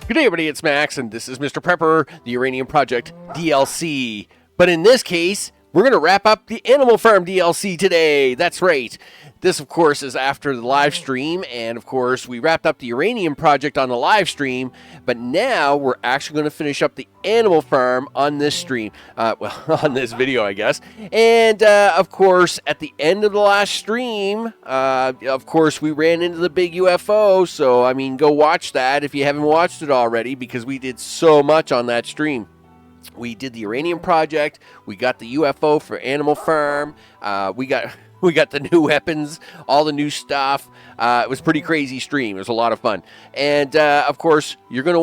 Good day, everybody. It's Max, and this is Mr. Prepper, the Uranium Project DLC. But in this case, we're going to wrap up the Animal Farm DLC today. That's right. This, of course, is after the live stream, and of course, we wrapped up the Uranium Project on the live stream, but now we're actually going to finish up the Animal Farm on this stream. On this video, I guess. And, of course, at the end of the last stream, of course, we ran into the big UFO, so, I mean, go watch that if you haven't watched it already, because we did so much on that stream. We did the Uranium Project, we got the UFO for Animal Farm, we got the new weapons, all the new stuff. It was a pretty crazy stream. It was a lot of fun. And, of course, we're going to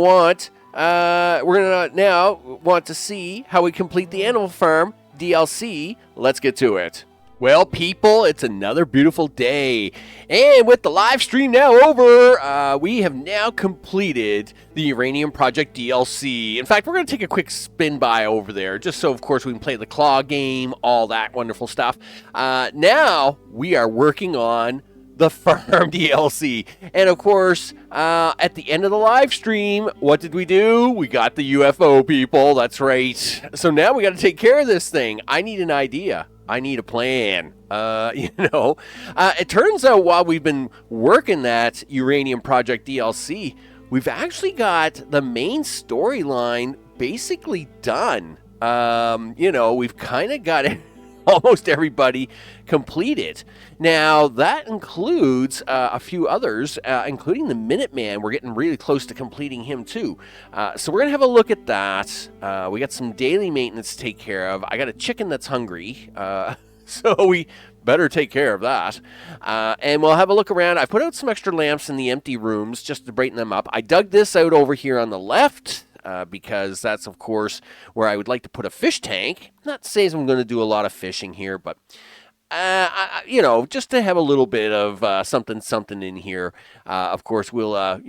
now want to see how we complete the Animal Farm DLC. Let's get to it. Well, people, it's another beautiful day. And with the live stream now over, we have now completed the Uranium Project DLC. In fact, we're going to take a quick spin by over there, just so, of course, we can play the claw game, all that wonderful stuff. Now, we are working on the farm DLC. And, of course, at the end of the live stream, what did we do? We got the UFO, people. That's right. So now we got to take care of this thing. I need an idea. I need a plan. It turns out while we've been working that Uranium Project DLC, we've actually got the main storyline basically done. We've kind of got it. Almost everybody completed. Now, that includes a few others, including the Minuteman. We're getting really close to completing him, too. So we're going to have a look at that. We got some daily maintenance to take care of. I got a chicken that's hungry, so we better take care of that. And we'll have a look around. I put out some extra lamps in the empty rooms just to brighten them up. I dug this out over here on the left. Because that's, of course, where I would like to put a fish tank. Not to say I'm going to do a lot of fishing here, but, just to have a little bit of something in here. Of course, we'll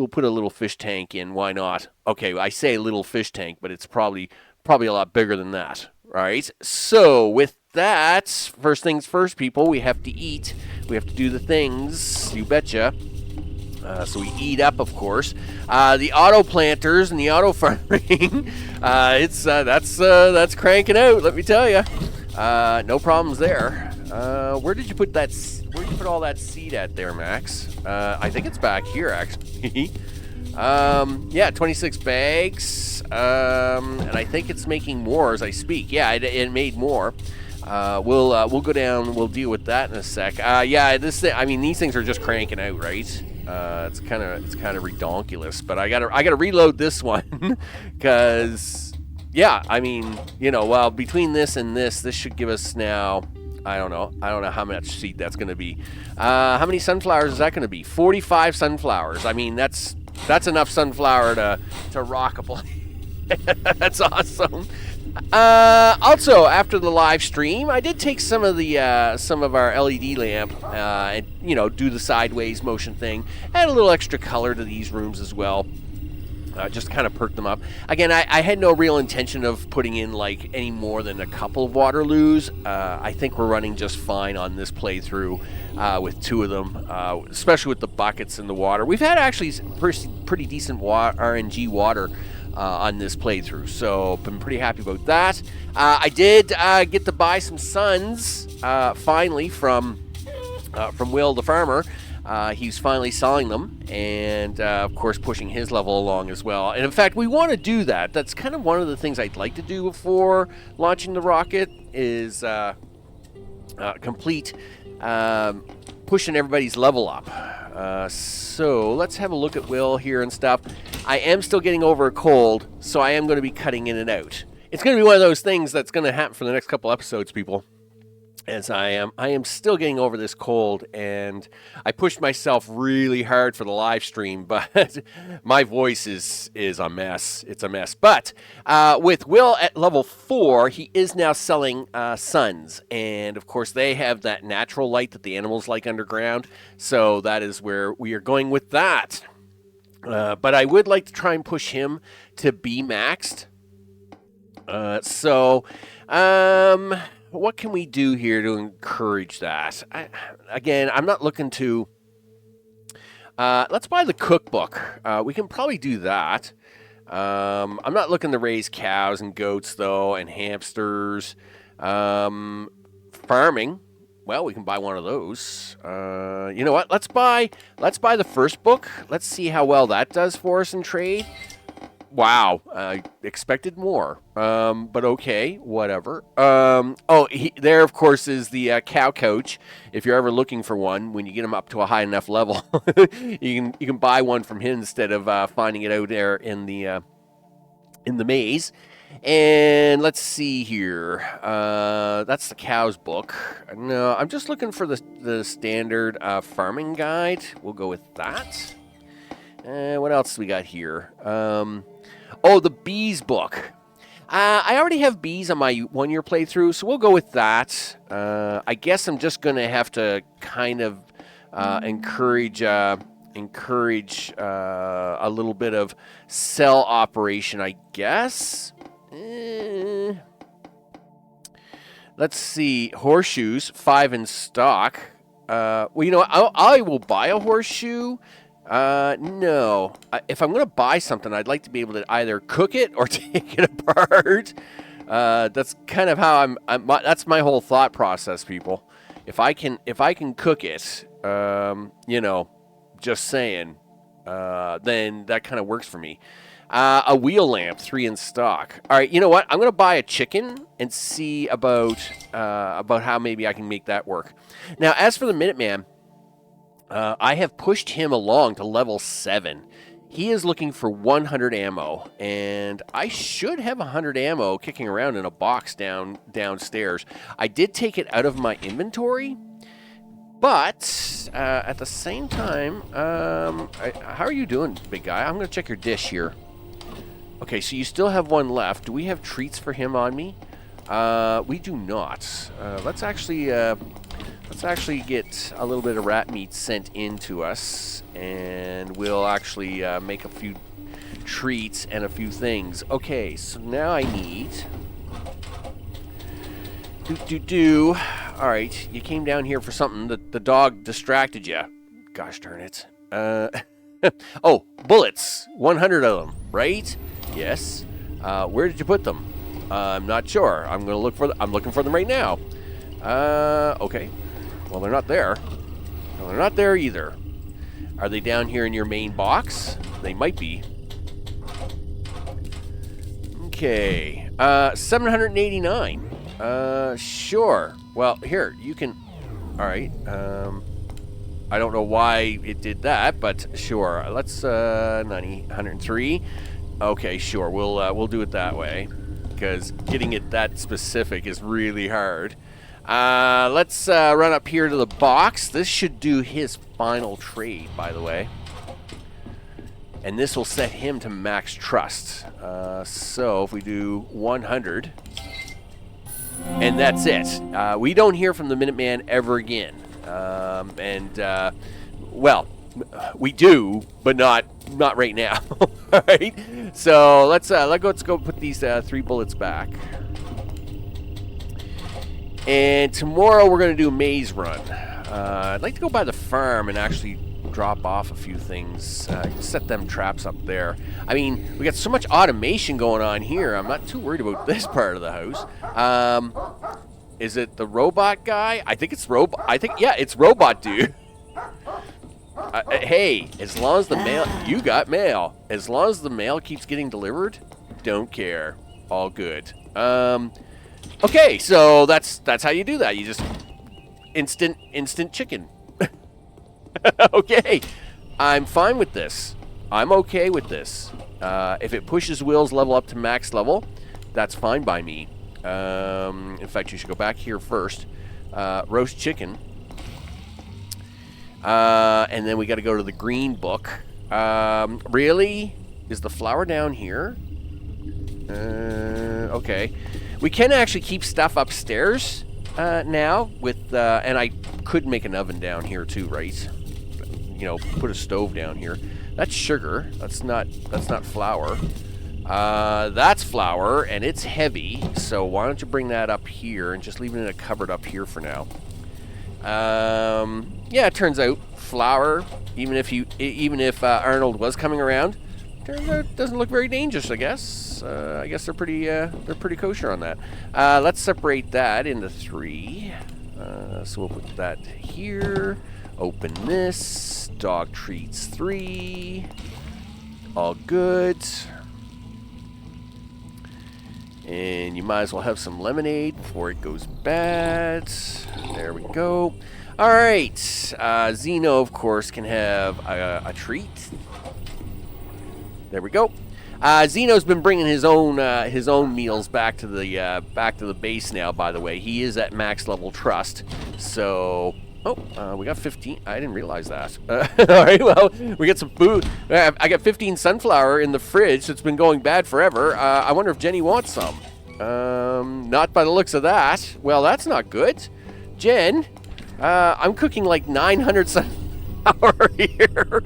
put a little fish tank in. Why not? Okay, I say little fish tank, but it's probably a lot bigger than that. All right, so with that, first things first, people, we have to eat. We have to do the things, you betcha. So we eat up, of course. The auto planters and the auto farming, that's cranking out. Let me tell you, no problems there. Where did you put that? Where did you put all that seed at there, Max? I think it's back here, actually. 26 bags, and I think it's making more as I speak. Yeah, it made more. We'll go down. We'll deal with that in a sec. This thing. I mean, these things are just cranking out, right? It's kind of redonkulous, but I gotta reload this one because between this and this should give us now. I don't know how much seed that's gonna be. How many sunflowers is that gonna be? 45 sunflowers. I mean, that's enough sunflower to rock a place. That's awesome. Also, after the live stream, I did take some of our LED lamp and do the sideways motion thing. Add a little extra color to these rooms as well. Just kind of perk them up. Again, I had no real intention of putting in like any more than a couple of Waterloos. I think we're running just fine on this playthrough with two of them, especially with the buckets and the water. We've had actually pretty decent RNG water on this playthrough, so been pretty happy about that. I did get to buy some suns finally from Will the farmer. He's finally selling them, and of course pushing his level along as well. And in fact, we want to do that. That's kind of one of the things I'd like to do before launching the rocket is complete pushing everybody's level up. So let's have a look at Will here and stuff. I am still getting over a cold, so I am going to be cutting in and out. It's going to be one of those things that's going to happen for the next couple episodes, people. As I am still getting over this cold, and I pushed myself really hard for the live stream, but my voice is a mess. It's a mess. But with Will at level 4, he is now selling suns, and of course they have that natural light that the animals like underground, so that is where we are going with that. But I would like to try and push him to be maxed. What can we do here to encourage that? I'm not looking to Let's buy the cookbook. We can probably do that. I'm not looking to raise cows and goats, though, and hamsters. Farming. Well, we can buy one of those. You know what? Let's buy the first book. Let's see how well that does for us in trade. Wow, expected more. But okay, whatever. There, of course, is the cow coach. If you're ever looking for one, when you get him up to a high enough level, you can buy one from him instead of finding it out there in the maze. And let's see here. That's the cows book. No, I'm just looking for the standard farming guide. We'll go with that. What else we got here? The bees book. I already have bees on my 1-year playthrough, so we'll go with that. I guess I'm just going to have to kind of encourage a little bit of cell operation, I guess. Let's see. Horseshoes, 5 in stock. Well, you know what? I will buy a horseshoe. No. If I'm going to buy something, I'd like to be able to either cook it or take it apart. That's kind of how that's my whole thought process, people. If I can cook it, just saying, then that kind of works for me. A wheel lamp, 3 in stock. All right, you know what? I'm going to buy a chicken and see about how maybe I can make that work. Now, as for the Minuteman, I have pushed him along to level 7. He is looking for 100 ammo, and I should have 100 ammo kicking around in a box downstairs. I did take it out of my inventory, but at the same time, how are you doing, big guy? I'm going to check your dish here. Okay, so you still have one left. Do we have treats for him on me? We do not. Let's actually get a little bit of rat meat sent in to us, and we'll actually make a few treats and a few things. Okay, so now I need... All right, you came down here for something. The dog distracted you. Gosh darn it. Oh, bullets. 100 of them, right? Yes. Where did you put them? I'm not sure. I'm looking for them right now. Okay. Well, they're not there. No, they're not there either. Are they down here in your main box? They might be. Okay. 789. Sure. Well, here, you can... All right. I don't know why it did that, but sure. Let's 90, 103. Okay, sure. We'll do it that way, because getting it that specific is really hard. Let's run up here to the box. This should do his final trade, by the way. And this will set him to max trust. So if we do 100, and that's it. We don't hear from the Minuteman ever again. Well, we do, but not right now. All right. So let's go put these 3 bullets back. And tomorrow we're going to do a maze run. I'd like to go by the farm and actually drop off a few things. Set them traps up there. I mean, we got so much automation going on here. I'm not too worried about this part of the house. Is it the robot guy? I think it's robot. Yeah, it's robot dude. Hey, as long as the mail... You got mail. As long as the mail keeps getting delivered, don't care. All good. Okay, so that's how you do that. You just instant chicken. Okay, I'm fine with this. I'm okay with this. If it pushes Will's level up to max level, that's fine by me. In fact, you should go back here first. Roast chicken. And then we got to go to the green book. Really? Is the flour down here? Okay. We can actually keep stuff upstairs now with, and I could make an oven down here too, right? You know, put a stove down here. That's sugar. That's not flour. That's flour, and it's heavy. So why don't you bring that up here and just leave it in a cupboard up here for now? Yeah, it turns out flour, even if Arnold was coming around, turns out doesn't look very dangerous. I guess they're pretty kosher on that. Let's separate that into 3. So we'll put that here. Open this. Dog treats 3. All good. And you might as well have some lemonade before it goes bad. There we go. All right. Zeno, of course, can have a treat. There we go. Zeno's been bringing his own meals back to the base now. By the way, he is at max level trust. So, we got 15. I didn't realize that. All right, well, we got some food. I got 15 sunflower in the fridge. It's been going bad forever. I wonder if Jenny wants some. Not by the looks of that. Well, that's not good. Jen, I'm cooking like 900 sunflower here.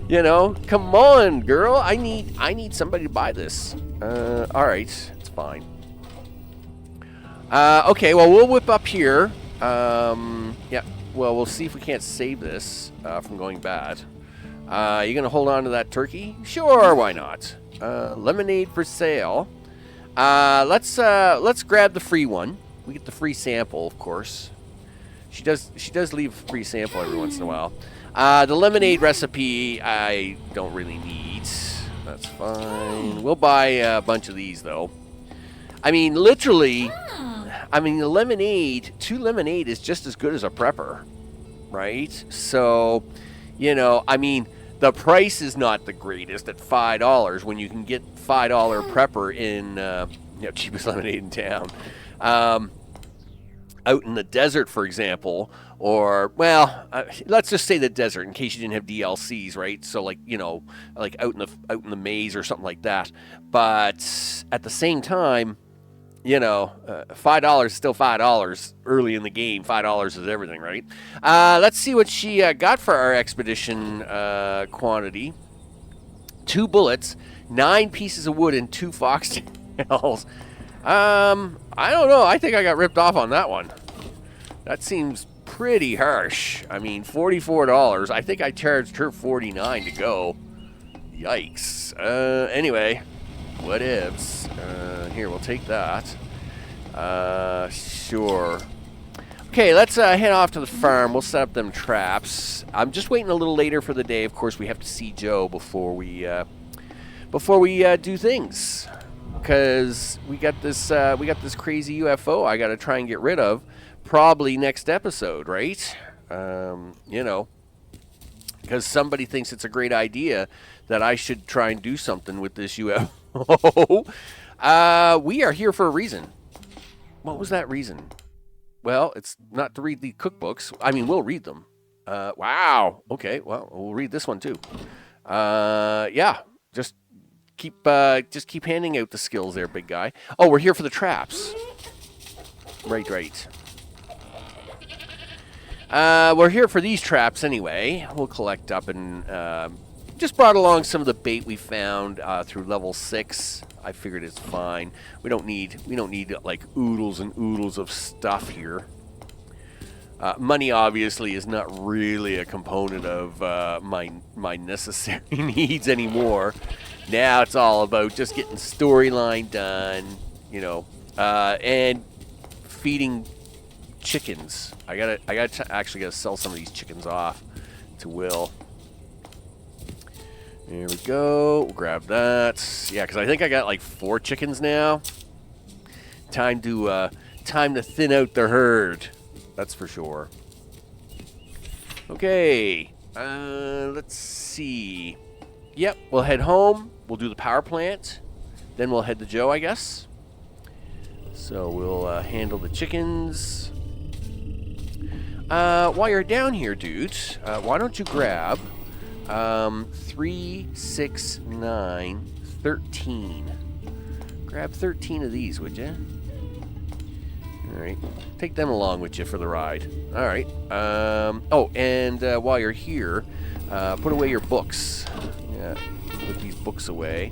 You know, come on, girl. I need somebody to buy this. All right, it's fine. Okay, well, we'll whip up here. Yeah. Well, we'll see if we can't save this from going bad. You gonna hold on to that turkey? Sure, why not? Lemonade for sale. Let's grab the free one. We get the free sample, of course. She does leave a free sample every once in a while. The lemonade recipe I don't really need. That's fine. We'll buy a bunch of these though. I mean, literally. I mean, the 2 lemonade is just as good as a prepper, right? So, you know, I mean, the price is not the greatest at $5 when you can get $5 prepper in, cheapest lemonade in town. Out in the desert, for example, or, well, let's just say the desert in case you didn't have DLCs, right? So, like, you know, like out in the maze or something like that. But at the same time, you know, $5 is still $5 early in the game. $5 is everything, right? Let's see what she got for our expedition quantity. 2 bullets, 9 pieces of wood, and 2 foxtails. I don't know. I think I got ripped off on that one. That seems pretty harsh. I mean, $44. I think I charged her $49 to go. Yikes. Anyway. What ifs? Here, we'll take that. Sure. Okay, let's head off to the farm. We'll set up them traps. I'm just waiting a little later for the day. Of course, we have to see Joe before we do things, because we got this crazy UFO I got to try and get rid of. Probably next episode, right? You know, because somebody thinks it's a great idea that I should try and do something with this UFO. We are here for a reason. What was that reason? Well, it's not to read the cookbooks. I mean, we'll read them. Wow. Okay. Well, we'll read this one too. Yeah. Just keep handing out the skills there, big guy. Oh, we're here for the traps. Right. We're here for these traps anyway. We'll collect up and just brought along some of the bait we found through level 6. I figured it's fine. We don't need like oodles and oodles of stuff here. Money obviously is not really a component of my necessary needs anymore. Now it's all about just getting storyline done, you know, and feeding chickens. I gotta sell some of these chickens off to Will. There we go. We'll grab that. Yeah, because I think I got like 4 chickens now. Time to thin out the herd. That's for sure. Okay. Let's see. Yep, we'll head home. We'll do the power plant. Then we'll head to Joe, I guess. So we'll handle the chickens. While you're down here, dude, why don't you grab 3, 6, 9, 13. Grab 13 of these, would you? Alright. Take them along with you for the ride. Alright. Oh, and while you're here, put away your books. Yeah, put these books away.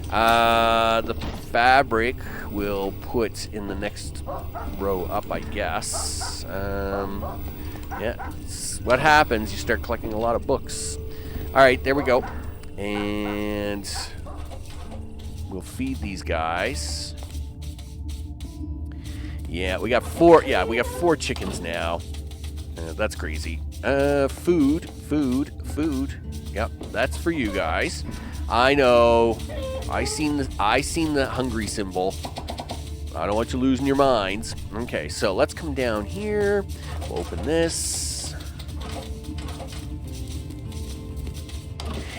The fabric we'll put in the next row up, I guess. Yeah, it's what happens. You start collecting a lot of books. All right, there we go. And we'll feed these guys. Yeah, we got 4. Yeah, we got 4 chickens now. That's crazy. Food. Yep, that's for you guys. I know. I seen the hungry symbol. I don't want you losing your minds. Okay, so let's come down here. We'll open this.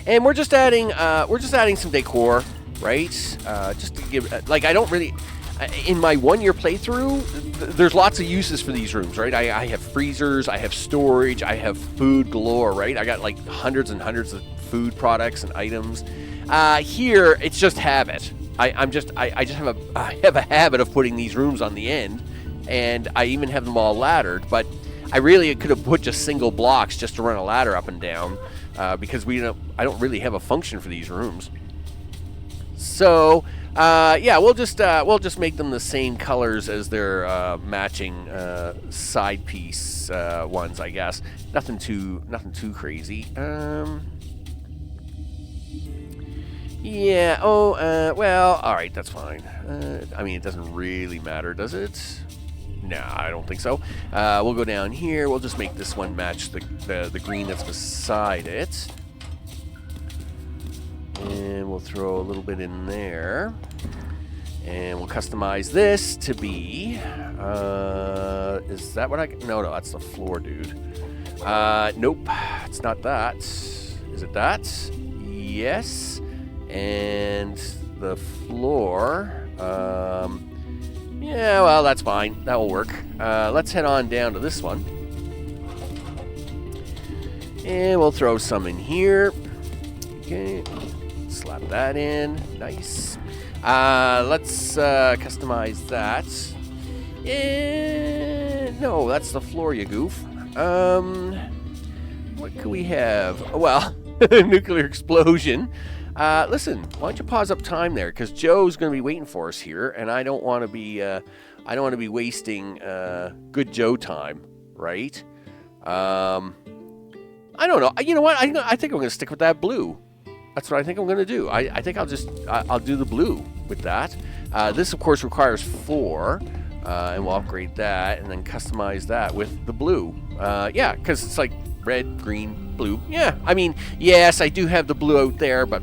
And we're just adding some decor, right? Just to give, like, I don't really, in my 1-year playthrough, there's lots of uses for these rooms, right? I have freezers, I have storage, I have food galore, right? I got like hundreds and hundreds of food products and items. Here, it's just habit. I have a habit of putting these rooms on the end, and I even have them all laddered. But I really could have put just single blocks just to run a ladder up and down, because I don't really have a function for these rooms. So yeah, we'll just make them the same colors as their matching side piece ones, I guess. Nothing too crazy. Yeah, well, alright, that's fine. I mean, it doesn't really matter, does it? No, I don't think so. We'll go down here. We'll just make this one match the green that's beside it. And we'll throw a little bit in there. And we'll customize this to be... is that what I... No, that's the floor, dude. Nope, it's not that. Is it that? Yes. And the floor, yeah, well, that's fine. That will work. Let's head on down to this one. And we'll throw some in here. Okay, slap that in. Nice. Let's customize that. No, that's the floor, you goof. What could we have? Well, nuclear explosion. Listen, why don't you pause up time there? Because Joe's going to be waiting for us here, and I don't want to be wasting good Joe time, right? I don't know. You know what? I think I'm going to stick with that blue. That's what I think I'm going to do. I think I'll do the blue with that. This, of course, requires 4, and we'll upgrade that and then customize that with the blue. Yeah, because it's like red, green, blue. Yeah, I mean, yes, I do have the blue out there, but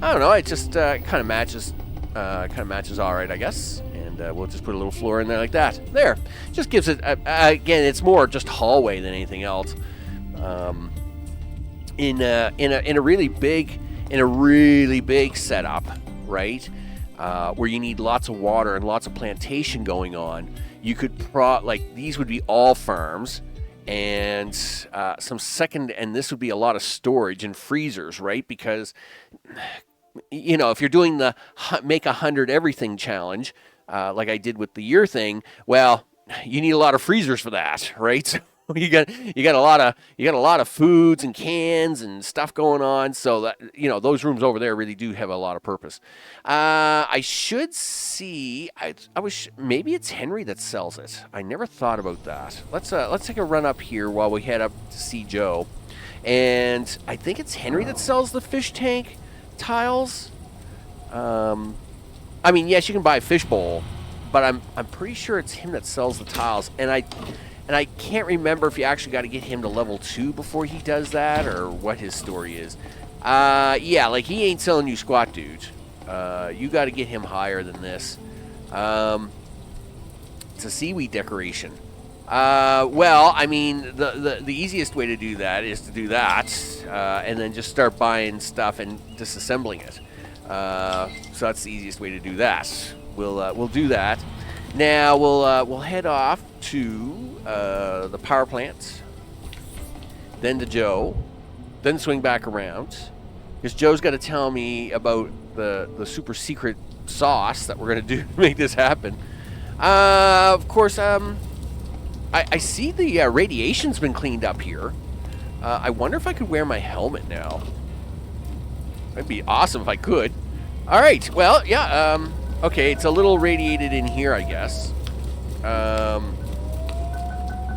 I don't know. It just kind of matches. All right, I guess. And we'll just put a little floor in there like that. There, just gives it. Again, it's more just hallway than anything else. In a really big setup, right? Where you need lots of water and lots of plantation going on. You could these would be all farms. And some second, and this would be a lot of storage and freezers, right? Because, you know, if you're doing the make 100 everything challenge, like I did with the year thing, well, you need a lot of freezers for that, right? So you got a lot of foods and cans and stuff going on. So that, you know, those rooms over there really do have a lot of purpose. I should see. I wish maybe it's Henry that sells it. I never thought about that. Let's take a run up here while we head up to see Joe. And I think it's Henry that sells the fish tank tiles. I mean, yes, you can buy a fishbowl, but I'm pretty sure it's him that sells the tiles. And I can't remember if you actually got to get him to level 2 before he does that, or what his story is. Yeah, like, he ain't selling you squat, dude. You got to get him higher than this. It's a seaweed decoration. Well, I mean, the easiest way to do that is to do that, and then just start buying stuff and disassembling it. So that's the easiest way to do that. We'll do that. Now we'll head off to the power plant, then to Joe, then swing back around, because Joe's got to tell me about the super secret sauce that we're going to do to make this happen. Of course, I see the radiation's been cleaned up here. I wonder if I could wear my helmet now. That'd be awesome if I could. All right, well, yeah, okay, it's a little radiated in here, I guess.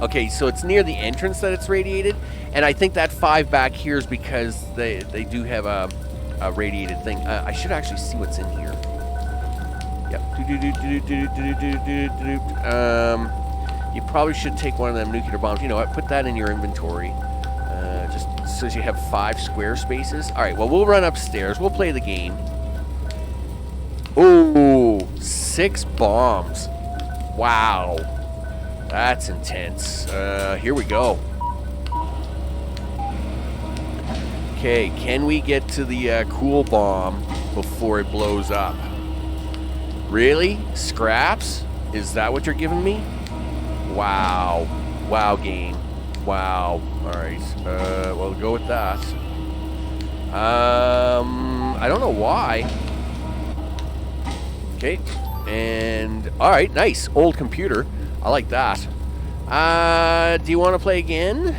Okay, so it's near the entrance that it's radiated, and I think that 5 back here is because they do have a radiated thing. I should actually see what's in here. Yep. You probably should take one of them nuclear bombs. You know what? Put that in your inventory. Just so you have 5 square spaces. All right, well, we'll run upstairs. We'll play the game. Oh, 6 bombs. Wow. That's intense. Here we go. Okay, can we get to the cool bomb before it blows up? Really? Scraps? Is that what you're giving me? Wow. Wow, game. Wow. Alright. Well, go with that. I don't know why. Okay. And, alright, nice. Old computer. I like that. Do you want to play again?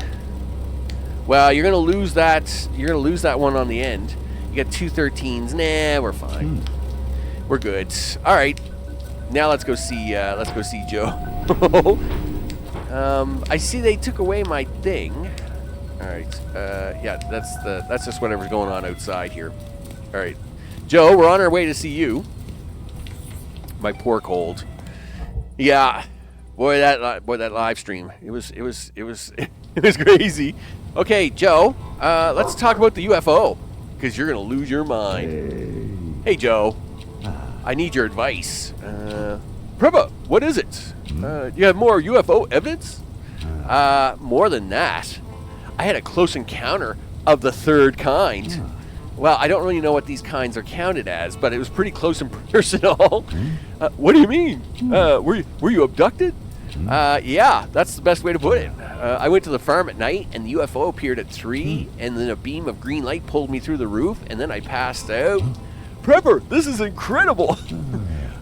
Well, you're gonna lose that. You're gonna lose that one on the end. You got 2 13s. Nah, we're fine. We're good. All right. Now let's go see Joe. I see they took away my thing. All right. Yeah, that's just whatever's going on outside here. All right, Joe, we're on our way to see you. My poor cold. Yeah. Boy, that live stream. It was crazy. Okay, Joe. Let's talk about the UFO, because you're gonna lose your mind. Hey, Joe. I need your advice. Preppa, what is it? You have more UFO evidence? More than that. I had a close encounter of the 3rd kind. Well, I don't really know what these kinds are counted as, but it was pretty close and personal. What do you mean? Were you abducted? Yeah, that's the best way to put it. I went to the farm at night, and the UFO appeared at 3, and then a beam of green light pulled me through the roof, and then I passed out. Prepper, this is incredible.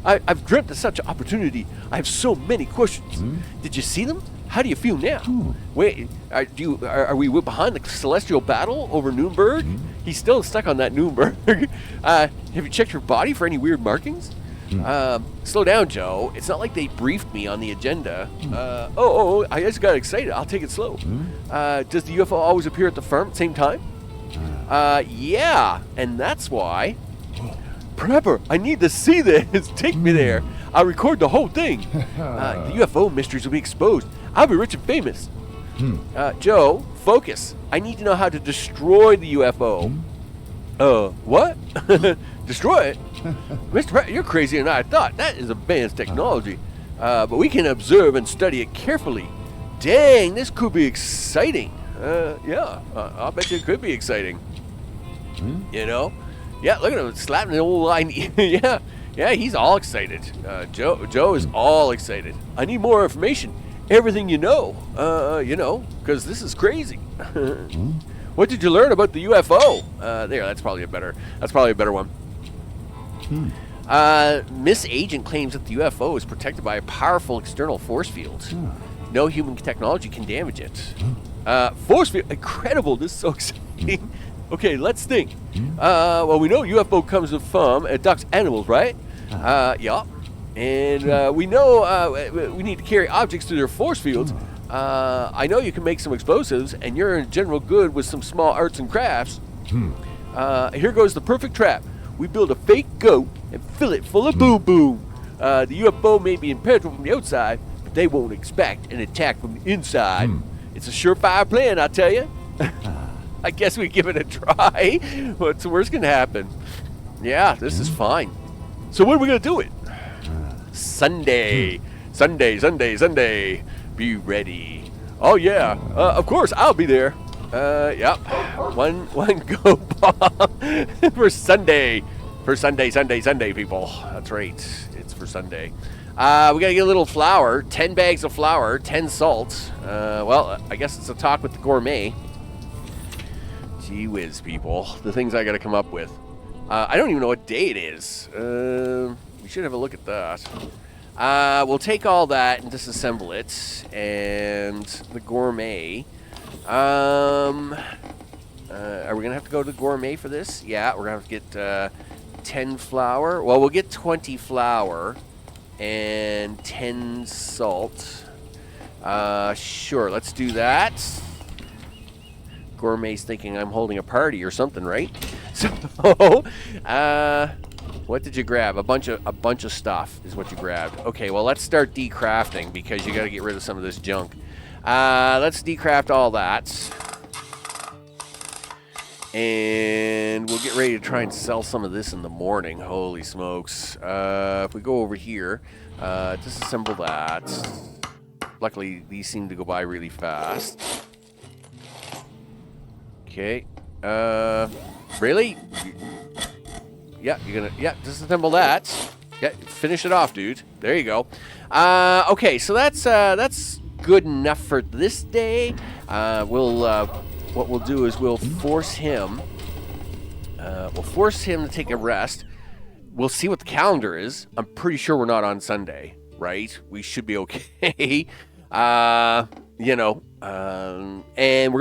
I've dreamt of such an opportunity. I have so many questions. Did you see them? How do you feel now? Wait, are we behind the celestial battle over Nuremberg? He's still stuck on that Nuremberg. Have you checked your body for any weird markings? Slow down, Joe. It's not like they briefed me on the agenda. I just got excited. I'll take it slow. Does the UFO always appear at the farm at the same time? Yeah, and that's why. Prepper, I need to see this. Take me there. I'll record the whole thing. The UFO mysteries will be exposed. I'll be rich and famous. Joe, focus. I need to know how to destroy the UFO. What? Destroy it? Mr. Pratt, you're crazier than I thought. That is advanced technology. But we can observe and study it carefully. Dang, this could be exciting. Yeah, I'll bet you it could be exciting. You know? Yeah, look at him slapping the old line. Yeah, he's all excited. Joe is all excited. I need more information. Everything you know, because this is crazy. What did you learn about the UFO? There, that's probably a better one. Miss Agent claims that the UFO is protected by a powerful external force field. No human technology can damage it. Force field, incredible! This is so exciting. Okay, let's think. Well, we know UFO comes from abducts animals, right? Yeah. And we know we need to carry objects through their force fields. I know you can make some explosives, and you're in general good with some small arts and crafts. Here goes the perfect trap. We build a fake goat and fill it full of boom. The UFO may be impenetrable from the outside, but they won't expect an attack from the inside. It's a surefire plan, I tell you. I guess we give it a try. What's the worst can happen? Yeah, this is fine. So when are we going to do it? Sunday. Be ready. Oh, yeah. Of course, I'll be there. Yep. One go bomb for Sunday. For Sunday, people. That's right. It's for Sunday. We got to get a little flour. 10 bags of flour. 10 salt. Well, I guess it's a talk with the gourmet. Gee whiz, people. The things I got to come up with. I don't even know what day it is. We should have a look at that. We'll take all that and disassemble it. And the gourmet. Are we going to have to go to the gourmet for this? Yeah, we're going to have to get 10 flour. Well, we'll get 20 flour and 10 salt. Sure, let's do that. Gourmet's thinking I'm holding a party or something, right? So, what did you grab? A bunch of stuff is what you grabbed. Okay, well, let's start decrafting because you got to get rid of some of this junk. Let's decraft all that. And we'll get ready to try and sell some of this in the morning. Holy smokes. If we go over here, disassemble that. Luckily, these seem to go by really fast. Okay. Really? Yeah, you're gonna... Yeah, disassemble that. Yeah, finish it off, dude. There you go. Okay, so that's good enough for this day. What we'll do is we'll force him to take a rest. We'll see what the calendar is. I'm pretty sure we're not on Sunday, right? We should be okay. And we're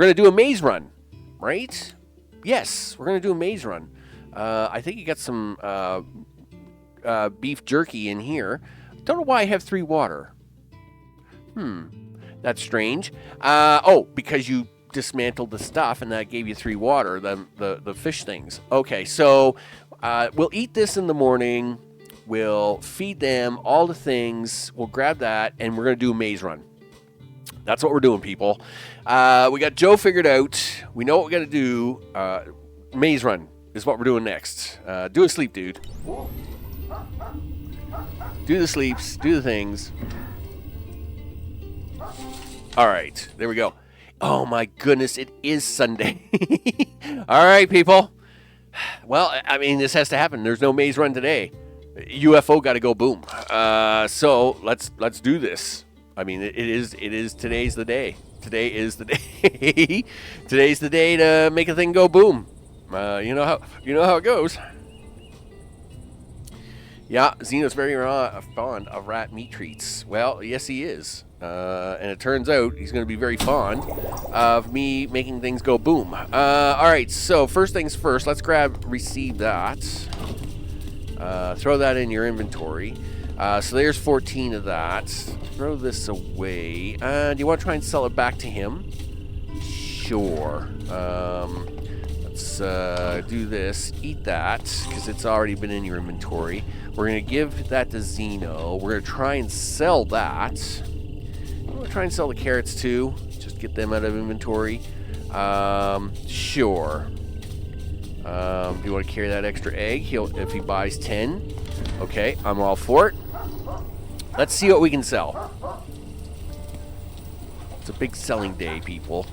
going to do a maze run, right? Yes, we're going to do a maze run. I think you got some beef jerky in here. Don't know why I have 3 water. That's strange. Because you dismantled the stuff and that gave you 3 water, the fish things. Okay, so we'll eat this in the morning. We'll feed them all the things. We'll grab that and we're going to do a maze run. That's what we're doing, people. We got Joe figured out. We know what we got to do. Maze run is what we're doing next. Do a sleep, dude. Do the sleeps. Do the things. All right, there we go. Oh my goodness, it is Sunday. All right, people. Well, I mean, this has to happen. There's no maze run today. UFO got to go boom. So let's do this. I mean, it is today's the day. Today is the day. Today's the day to make a thing go boom. You know how it goes. Yeah, Xeno's very fond of rat meat treats. Well, yes, he is. And it turns out he's going to be very fond of me making things go boom. All right, so first things first, let's receive that. Throw that in your inventory. So there's 14 of that. Throw this away. Do you want to try and sell it back to him? Sure. Let's do this. Eat that, because it's already been in your inventory. We're going to give that to Xeno. We're going to try and sell that. I'm going to try and sell the carrots too. Just get them out of inventory. Sure. Do you want to carry that extra egg? If he buys 10. Okay, I'm all for it. Let's see what we can sell. It's a big selling day, people.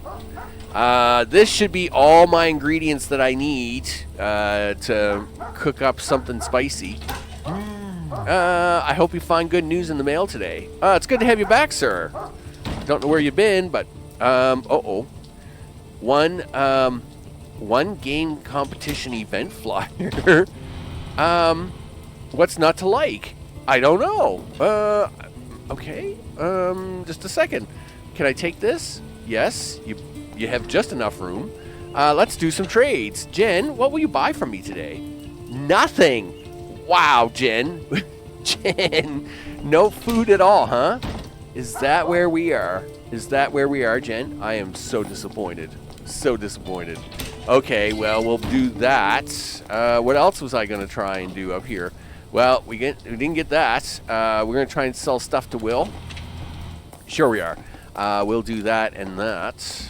This should be all my ingredients that I need to cook up something spicy. I hope you find good news in the mail today. It's good to have you back, sir. Don't know where you've been, but one game competition event flyer. What's not to like? I don't know. Okay. Just a second. Can I take this? Yes. You have just enough room. Let's do some trades. Jen, what will you buy from me today? Nothing. Wow, Jen. Jen, no food at all, huh? Is that where we are? Is that where we are, Jen? I am so disappointed. So disappointed. Okay, well, we'll do that. What else was I going to try and do up here? Well, we didn't get that. We're going to try and sell stuff to Will. Sure we are. We'll do that and that.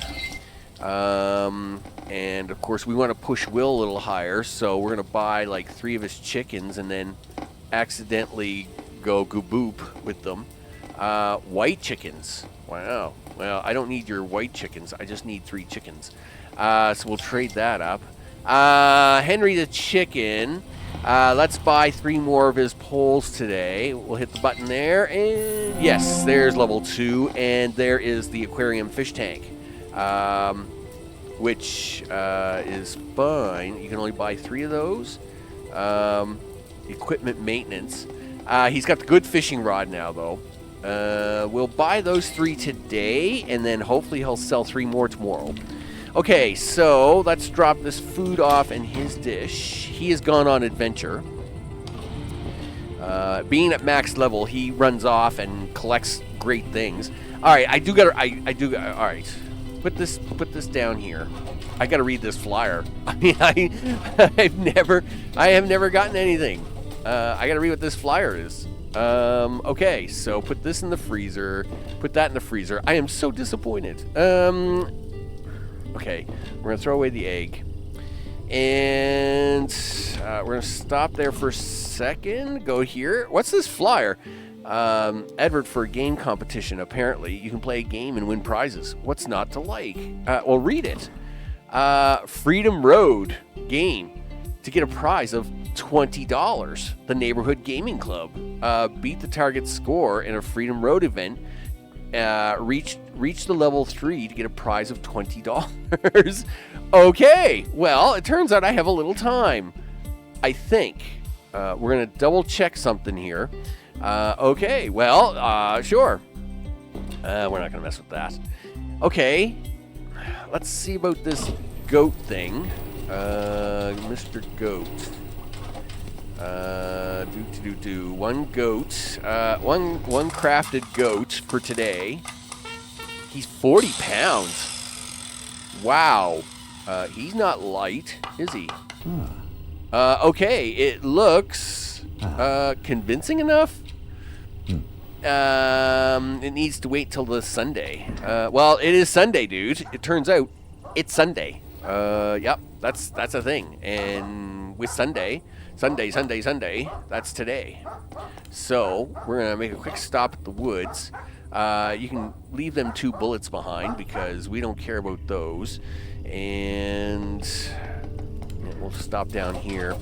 And, of course, we want to push Will a little higher, so we're going to buy, like, 3 of his chickens and then accidentally go boop with them. White chickens. Wow. Well, I don't need your white chickens. I just need 3 chickens. So we'll trade that up. Henry the chicken. Let's buy 3 more of his poles today. We'll hit the button there, and yes, there's level 2, and there is the aquarium fish tank, which is fine. You can only buy 3 of those. Equipment maintenance. He's got the good fishing rod now, though. We'll buy those 3 today, and then hopefully he'll sell 3 more tomorrow. Okay, so let's drop this food off in his dish. He has gone on adventure. Being at max level, he runs off and collects great things. All right, I do got. All right, put this down here. I got to read this flyer. I mean, I have never gotten anything. I got to read what this flyer is. Okay, so put this in the freezer. Put that in the freezer. I am so disappointed. Okay, we're gonna throw away the egg, and we're gonna stop there for a second. Go here. What's this flyer? Edward, for a game competition. Apparently, you can play a game and win prizes. What's not to like? Well, read it. Freedom Road game to get a prize of $20. The Neighborhood Gaming Club. Beat the target score in a Freedom Road event. Reach the level 3 to get a prize of $20. Okay, well, it turns out I have a little time. I think. We're going to double check something here. Okay, well, sure. We're not going to mess with that. Okay, let's see about this goat thing. Mr. Goat. One goat. One crafted goat for today. He's 40 pounds. Wow. He's not light, is he? Okay, it looks convincing enough. It needs to wait till the Sunday. Well, it is Sunday, dude. It turns out it's Sunday. Yep, that's a thing. And with Sunday, that's today. So we're gonna make a quick stop at the woods. You can leave them 2 bullets behind because we don't care about those. And we'll stop down here.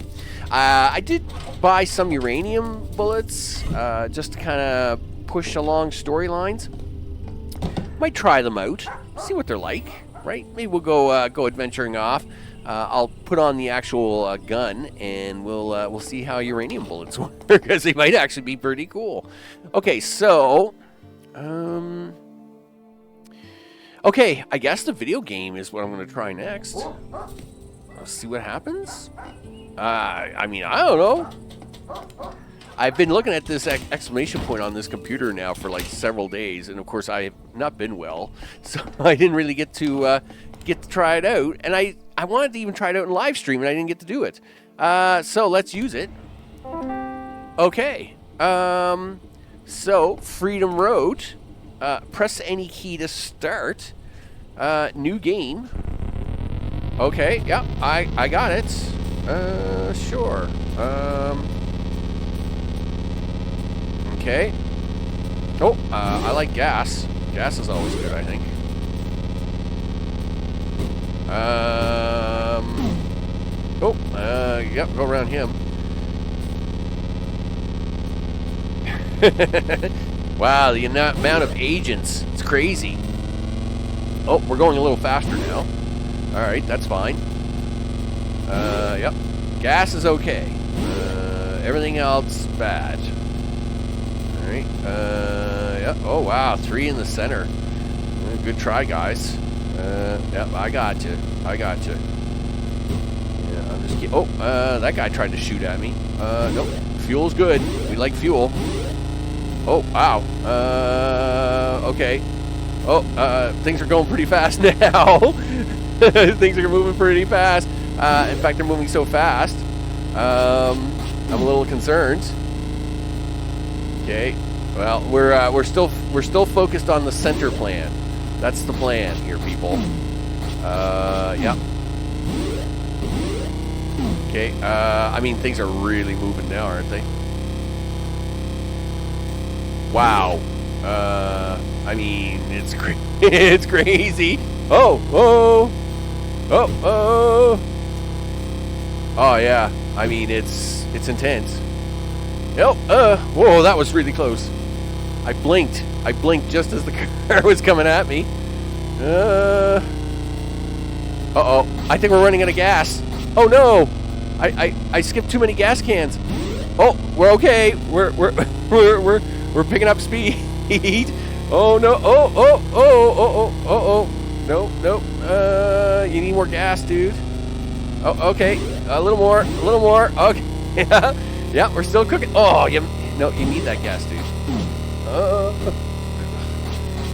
I did buy some uranium bullets just to kind of push along storylines. Might try them out, see what they're like, right? Maybe we'll go adventuring off. I'll put on the actual gun, and we'll see how uranium bullets work, because they might actually be pretty cool. Okay, so okay, I guess the video game is what I'm going to try next. Let's see what happens. I mean, I don't know. I've been looking at this exclamation point on this computer now for like several days, and of course I have not been well, so I didn't really get to try it out. And I wanted to even try it out in live stream, and I didn't get to do it. So let's use it. Okay. So Freedom Road. Press any key to start. New game. Okay. Yep. I got it. Sure. Okay. Oh, I like gas. Gas is always good, I think. Yep, go around him. Wow, the amount of agents. It's crazy. Oh, we're going a little faster now. Alright, that's fine. Yep. Gas is okay. Everything else, bad. Alright, yep. Oh, wow, 3 in the center. Good try, guys. Yep, I got you. Yeah, I'm just kidding. Oh, that guy tried to shoot at me. Nope. Fuel's good. We like fuel. Oh, wow. Okay. Oh, things are going pretty fast now. Things are moving pretty fast. In fact, they're moving so fast. I'm a little concerned. Okay. Well, we're still focused on the center plan. That's the plan here, people. Yep. Okay. I mean, things are really moving now, aren't they? Wow. I mean, it's it's crazy. Oh, yeah. I mean, it's intense. Oh, whoa, that was really close. I blinked just as the car was coming at me. Uh-oh. I think we're running out of gas. Oh no! I skipped too many gas cans. Oh, we're okay. We're picking up speed. Oh no! Oh! No. You need more gas, dude. Oh, okay. A little more. Okay. Yeah, we're still cooking. Oh, you need that gas, dude.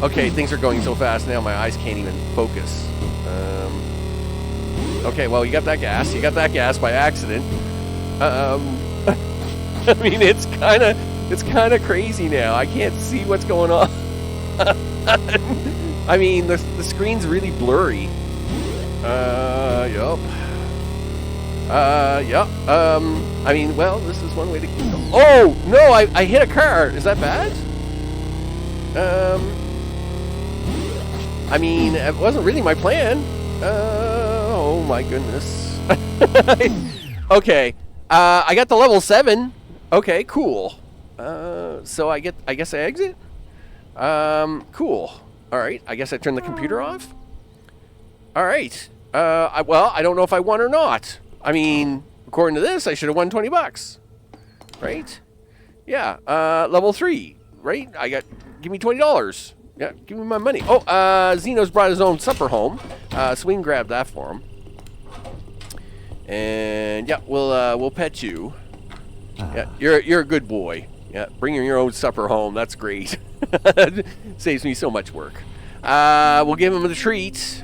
Okay, things are going so fast now, my eyes can't even focus. Okay, well, you got that gas. You got that gas by accident. I mean, it's kind of crazy now. I can't see what's going on. I mean, the screen's really blurry. Yup. Yup. I mean, well, this is one way to... Oh, no, I hit a car. Is that bad? I mean, it wasn't really my plan. Oh, my goodness. Okay. I got the level 7. Okay, cool. So I guess I exit? Cool. Alright, I guess I turn the computer off? Alright. Well, I don't know if I won or not. I mean, according to this, I should have won 20 bucks. Right? Yeah, level 3. Right? Give me $20. Yeah, give me my money. Oh, Zeno's brought his own supper home. So we can grab that for him. And yeah, we'll pet you. Yeah, you're a good boy. Yeah, bringing your own supper home. That's great. Saves me so much work. We'll give him the treat.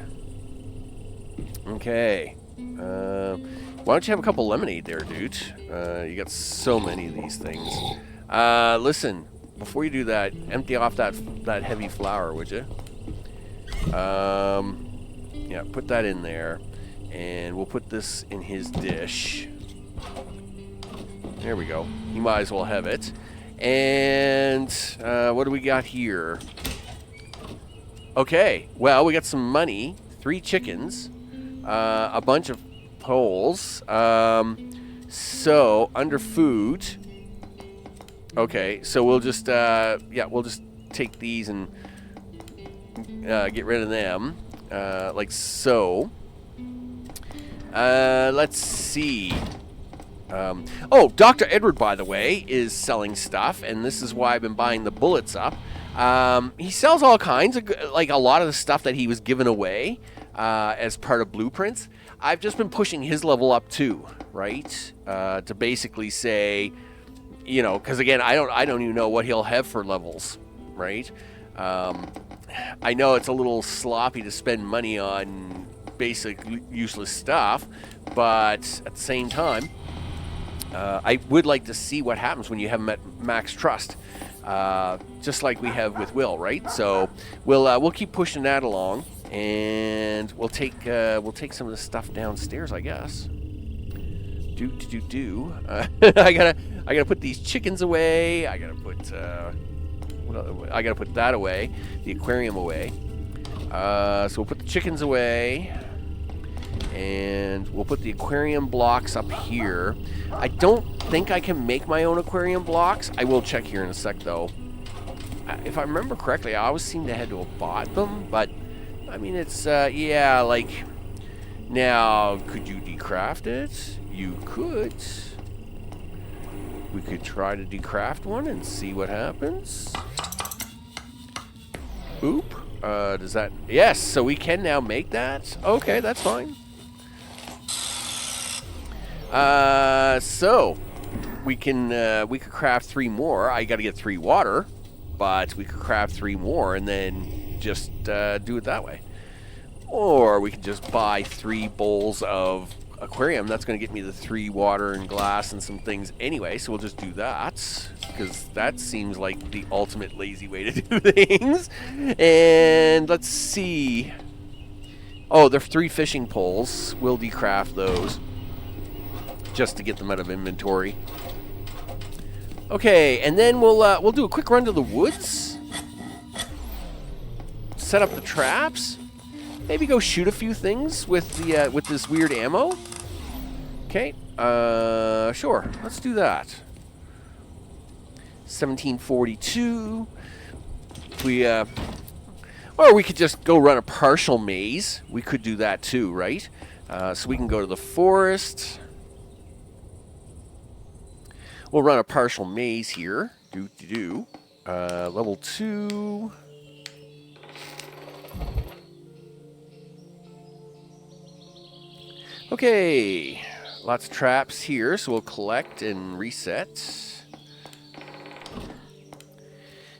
Okay. Why don't you have a couple lemonade there, dude? You got so many of these things. Listen, before you do that, empty off that heavy flour, would you? Yeah, put that in there. And we'll put this in his dish. There we go. You might as well have it. And what do we got here? Okay. Well, we got some money. 3 chickens. A bunch of poles. So, under food. Okay. So we'll just, we'll just take these and get rid of them. Like so. Let's see. Oh, Dr. Edward, by the way, is selling stuff, and this is why I've been buying the bullets up. He sells all kinds of, like, a lot of the stuff that he was giving away as part of Blueprints. I've just been pushing his level up too, right? To basically say, you know, because again, I don't even know what he'll have for levels, right? I know it's a little sloppy to spend money on basic useless stuff, but at the same time, I would like to see what happens when you have him at max trust, just like we have with Will, right? So we'll keep pushing that along, and we'll take some of the stuff downstairs, I guess. I gotta put these chickens away. I gotta put that away, the aquarium away. So we'll put the chickens away, and we'll put the aquarium blocks up here. I don't think I can make my own aquarium blocks. I will check here in a sec, though. If I remember correctly, I always seem to have to have bought them, but I mean, it's yeah, like, now could you decraft it? You could. We could try to decraft one and see what happens. Oop. Does that... Yes, so we can now make that. Okay, that's fine. So we could craft 3 more. I got to get 3 water, but we could craft 3 more and then just do it that way. Or we could just buy 3 bowls of aquarium. That's going to get me the 3 water and glass and some things anyway, so we'll just do that, because that seems like the ultimate lazy way to do things. And let's see. Oh, there are 3 fishing poles. We'll decraft those just to get them out of inventory. Okay, and then we'll do a quick run to the woods, set up the traps, maybe go shoot a few things with the with this weird ammo. Okay, sure, let's do that. 1742. Or we could just go run a partial maze. We could do that too, right? So we can go to the forest. We'll run a partial maze here. Level 2. Okay. Lots of traps here, so we'll collect and reset.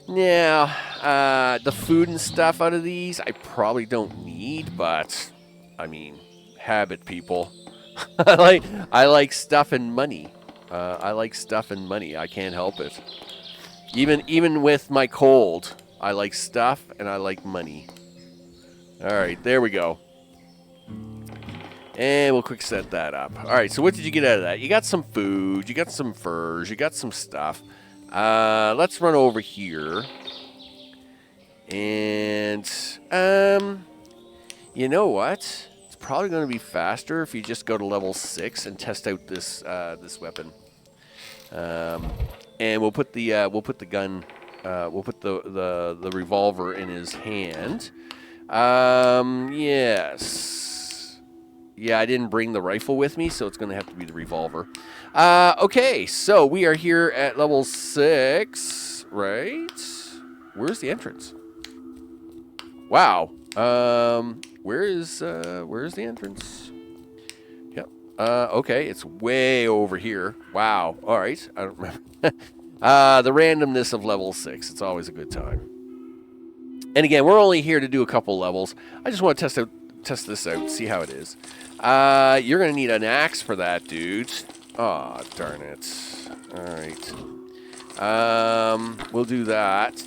Now, The food and stuff out of these, I probably don't need, but I mean, habit, people. I like stuff and money. I like stuff and money. I can't help it. Even with my cold, I like stuff and I like money. All right, there we go. And we'll quick set that up. All right, so what did you get out of that? You got some food, you got some furs, you got some stuff. Let's run over here. And, you know what? It's probably going to be faster if you just go to level 6 and test out this this weapon. And we'll put the gun, we'll put the revolver in his hand. Yes. Yeah, I didn't bring the rifle with me, so it's going to have to be the revolver. Okay, so we are here at level 6, right? Where's the entrance? Wow. Where's the entrance? Yep. Okay, it's way over here. Wow. All right. I don't remember. The randomness of level 6. It's always a good time. And again, we're only here to do a couple levels. I just want to test this out, see how it is. You're going to need an axe for that, dude. Aw, oh, darn it. All right. We'll do that.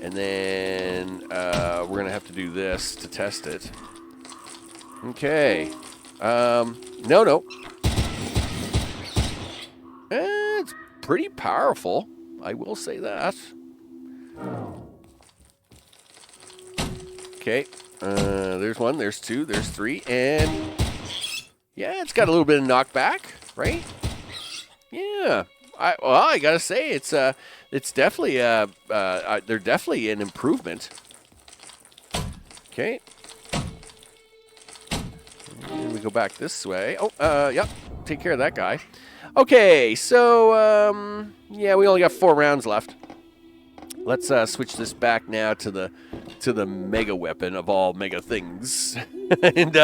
And then we're going to have to do this to test it. Okay. No. It's pretty powerful. I will say that. Okay. There's one, there's two, there's three, and yeah, it's got a little bit of knockback, right? Yeah. I gotta say, it's definitely they're definitely an improvement. Okay. And we go back this way. Oh, yep. Take care of that guy. Okay, so yeah, we only got 4 rounds left. Let's switch this back now to the mega weapon of all mega things, and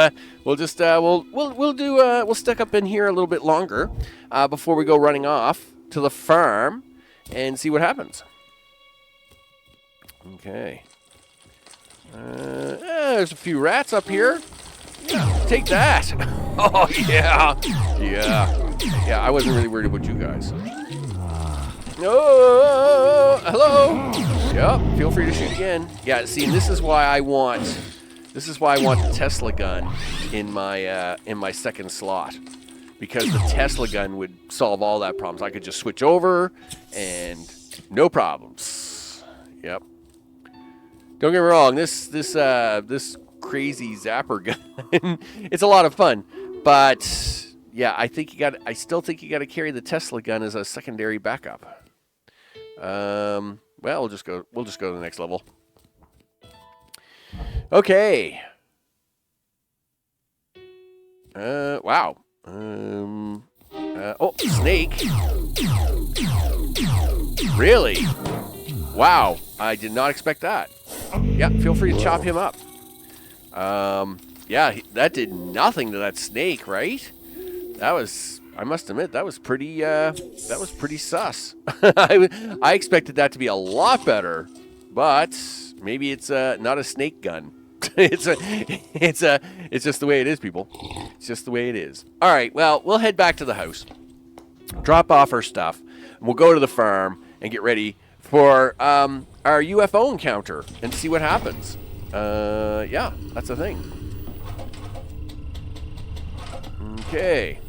we'll just we'll stick up in here a little bit longer before we go running off to the farm and see what happens. Okay. There's a few rats up here. Take that. Oh yeah. I wasn't really worried about you guys. Oh, hello. Yep, feel free to shoot again. Yeah, see, and this is why I want the Tesla gun in my second slot, because the Tesla gun would solve all that problems. I could just switch over and no problems. Yep. Don't get me wrong, this crazy zapper gun, it's a lot of fun, but yeah, I still think you got to carry the Tesla gun as a secondary backup. Well, we'll just go to the next level. Okay. Wow. Oh, snake. Really? Wow. I did not expect that. Yeah, feel free to chop him up. Yeah, that did nothing to that snake, right? That was, I must admit, that was pretty sus. I expected that to be a lot better, but maybe it's not a snake gun. It's just the way it is, people. It's just the way it is. All right, well, we'll head back to the house, drop off our stuff, and we'll go to the farm and get ready for our UFO encounter and see what happens. Yeah, that's the thing. Okay.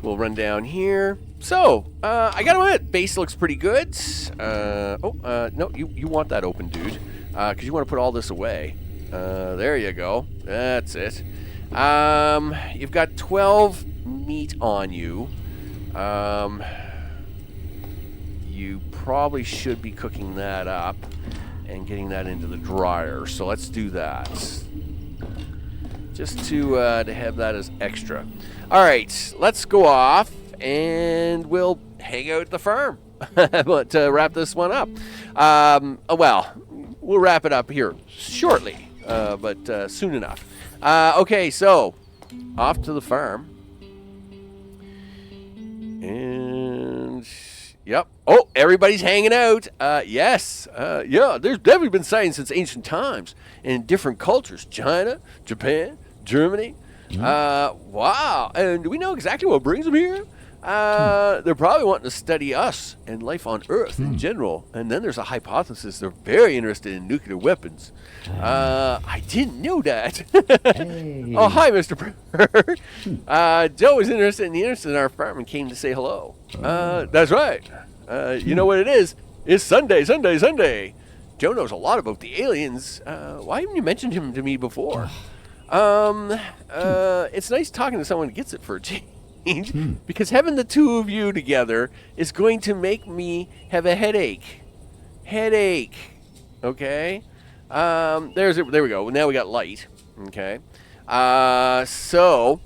We'll run down here. So, I gotta admit, base looks pretty good. No, you want that open, dude. Because you want to put all this away. There you go. That's it. You've got 12 meat on you. You probably should be cooking that up and getting that into the dryer. So let's do that. Just to have that as extra. All right, let's go off and we'll hang out at the farm. But to wrap this one up, well, we'll wrap it up here shortly, but soon enough. Okay, so off to the farm, and Yep. Oh, everybody's hanging out. Yes. Yeah, there's definitely been sightings since ancient times in different cultures. China, Japan, Germany. Wow. And do we know exactly what brings them here? They're probably wanting to study us and life on Earth in general. And then there's a hypothesis they're very interested in nuclear weapons. I didn't know that. Hey. Oh, hi, Mr. Pepper. Joe is interested in the interest in our farm and came to say hello. That's right. You know what it is? It's Sunday. Joe knows a lot about the aliens. Why haven't you mentioned him to me before? It's nice talking to someone who gets it for a change. Because having the two of you together is going to make me have a headache. Okay? There we go. Now we got light. Okay? So,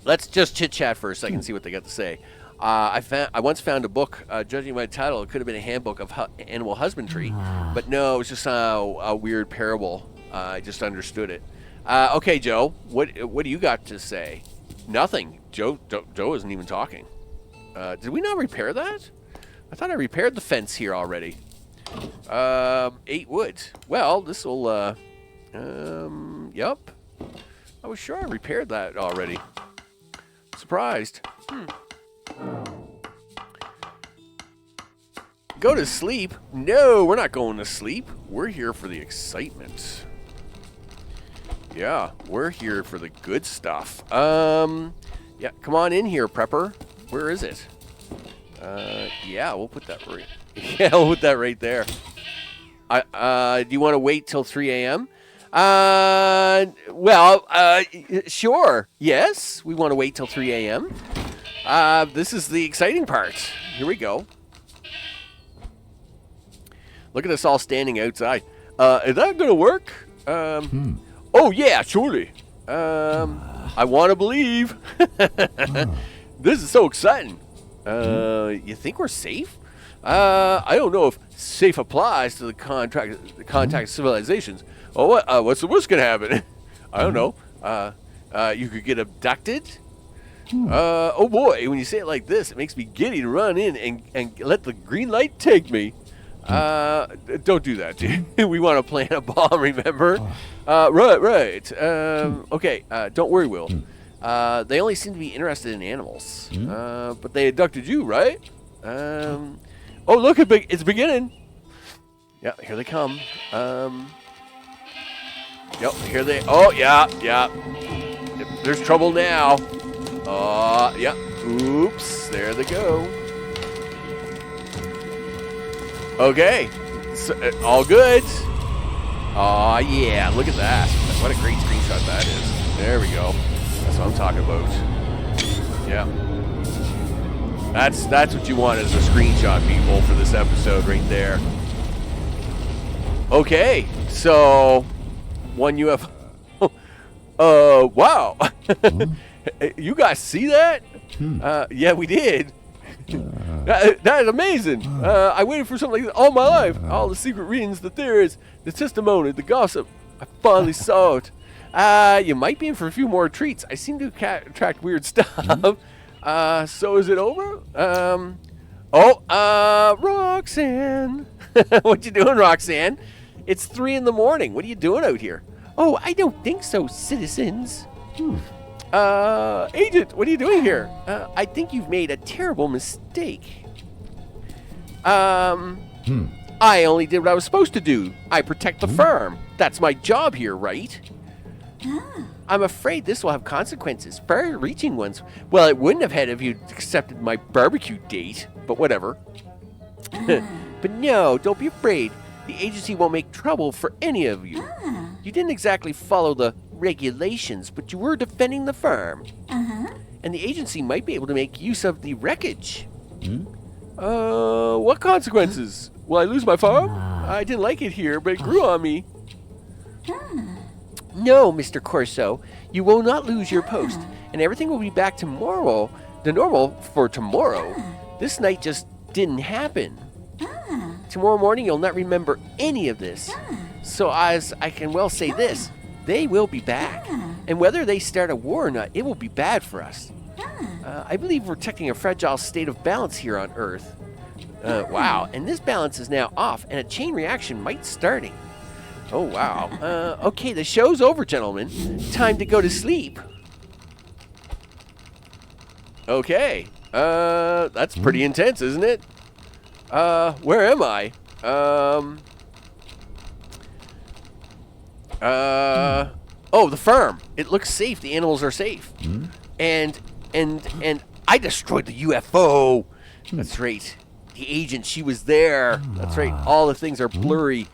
let's just chit-chat for a second and see what they got to say. I once found a book, judging by the title, it could have been a handbook of animal husbandry. But no, it was just a weird parable. I just understood it. Okay, Joe, what do you got to say? Nothing. Joe isn't even talking. Did we not repair that? I thought I repaired the fence here already. 8 wood. Well, this will, yep. I was sure I repaired that already. Surprised. Go to sleep? No, we're not going to sleep. We're here for the excitement. Yeah, we're here for the good stuff. Yeah, come on in here, Prepper. Where is it? Yeah, we'll put that right. Yeah, we'll put that right there. Do you want to wait till 3 a.m.? Well, sure. Yes, we want to wait till 3 a.m. This is the exciting part. Here we go. Look at us all standing outside. Is that going to work? Oh, yeah, surely. I want to believe. This is so exciting. You think we're safe? I don't know if safe applies to the contact civilizations. Oh, what's the worst going to happen? I don't know. You could get abducted? Oh, boy, when you say it like this, it makes me giddy to run in and let the green light take me. Don't do that, dude. We want to plant a bomb, remember? Right. Okay, don't worry, Will. They only seem to be interested in animals. But they abducted you, right? Oh, look, it's beginning. Yeah, here they come. Yep, here they... Oh, yeah. There's trouble now. Yeah. Oops, there they go. Okay, so, all good. Aw, yeah, look at that. What a great screenshot that is. There we go. That's what I'm talking about. Yeah. That's what you want as a screenshot, people, for this episode right there. Okay, so one UFO. Wow. You guys see that? Yeah, we did. That is amazing. I waited for something like that all my life. All the secret readings, the theories, the testimony, the gossip. I finally saw it. You might be in for a few more treats. I seem to attract weird stuff. So is it over? Roxanne. What you doing, Roxanne? It's 3 a.m. What are you doing out here? Oh, I don't think so, citizens. Agent, what are you doing here? I think you've made a terrible mistake. I only did what I was supposed to do. I protect the firm. That's my job here, right? I'm afraid this will have consequences, far-reaching ones. Well, it wouldn't have had if you'd accepted my barbecue date, but whatever. But no, don't be afraid. The agency won't make trouble for any of you. You didn't exactly follow the regulations, but you were defending the farm. And the agency might be able to make use of the wreckage. What consequences? Will I lose my farm? I didn't like it here, but it grew on me. No, Mr. Corso, you will not lose your post, and everything will be back tomorrow, the normal for tomorrow. This night just didn't happen. Tomorrow morning you'll not remember any of this. So as I can well say this, they will be back. And whether they start a war or not, it will be bad for us. I believe we're protecting a fragile state of balance here on Earth. Wow, and this balance is now off, and a chain reaction might starting. Oh, wow. Okay, the show's over, gentlemen. Time to go to sleep. Okay. That's pretty intense, isn't it? Where am I? Oh, the farm. It looks safe. The animals are safe. And I destroyed the UFO. That's right. The agent, she was there. That's right. All the things are blurry.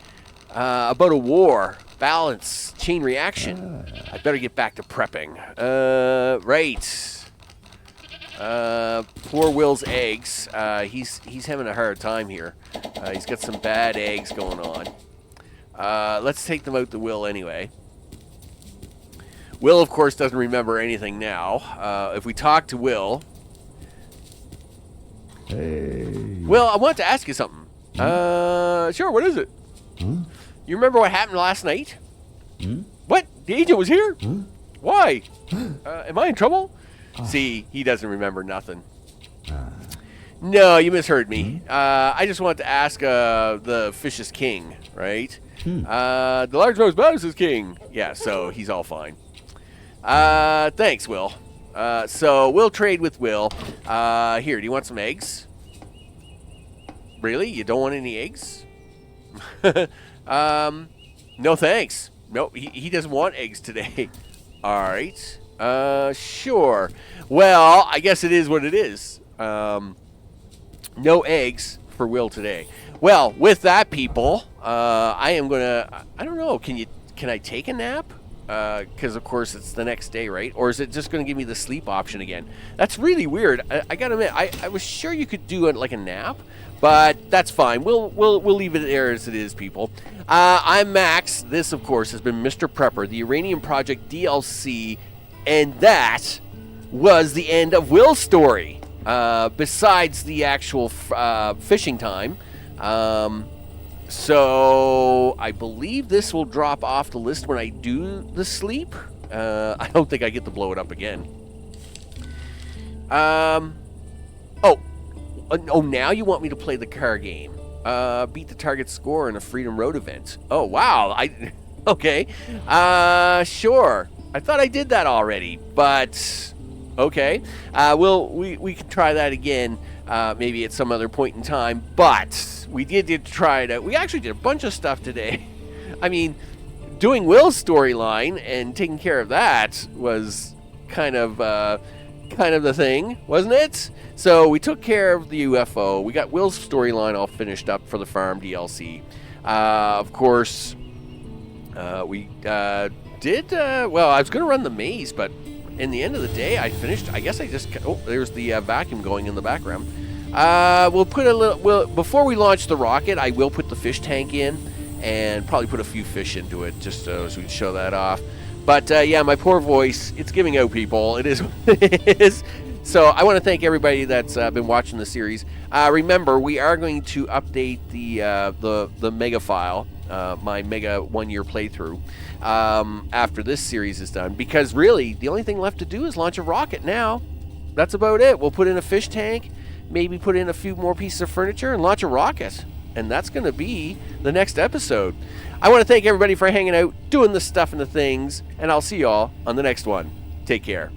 About a war. Balance. Chain reaction. I better get back to prepping. Right. Poor Will's eggs. He's having a hard time here. He's got some bad eggs going on. Let's take them out to Will anyway. Will, of course, doesn't remember anything now. If we talk to Will... Hey. Will, I want to ask you something. Sure, what is it? You remember what happened last night? What? The agent was here? Why? Am I in trouble? See, he doesn't remember nothing. No, you misheard me. I just wanted to ask the fish is king, right? The largemouth bass is king. Yeah, so he's all fine. Thanks, Will. So we'll trade with Will. Here, do you want some eggs? Really? You don't want any eggs? No thanks. No, he doesn't want eggs today. All right. Sure. Well, I guess it is what it is. No eggs for Will today. Well, with that, people, I am gonna. I don't know. Can I take a nap? Because of course it's the next day, right? Or is it just gonna give me the sleep option again? That's really weird. I gotta admit, I was sure you could do it like a nap, but that's fine. We'll leave it there as it is, people. I'm Max. This, of course, has been Mr. Prepper, the Uranium Project DLC. And that was the end of Will's story. Besides the actual fishing time. So I believe this will drop off the list when I do the sleep. I don't think I get to blow it up again. Oh, now you want me to play the car game. Beat the target score in a Freedom Road event. Oh, wow. Okay. Sure. I thought I did that already, but okay. We can try that again, maybe at some other point in time. But we did try it out. We actually did a bunch of stuff today. I mean, doing Will's storyline and taking care of that was kind of the thing, wasn't it? So we took care of the UFO. We got Will's storyline all finished up for the farm DLC. Of course, we well, I was going to run the maze, but in the end of the day, I finished. I guess I just... Oh, there's the vacuum going in the background. We'll put a little... before we launch the rocket, I will put the fish tank in and probably put a few fish into it just so we can show that off. But, yeah, my poor voice, it's giving out, people. It is what it is. So I want to thank everybody that's been watching the series. Remember, we are going to update the mega file, my mega 1-year playthrough, after this series is done. Because really, the only thing left to do is launch a rocket now. That's about it. We'll put in a fish tank, maybe put in a few more pieces of furniture, and launch a rocket. And that's going to be the next episode. I want to thank everybody for hanging out, doing the stuff and the things, and I'll see y'all on the next one. Take care.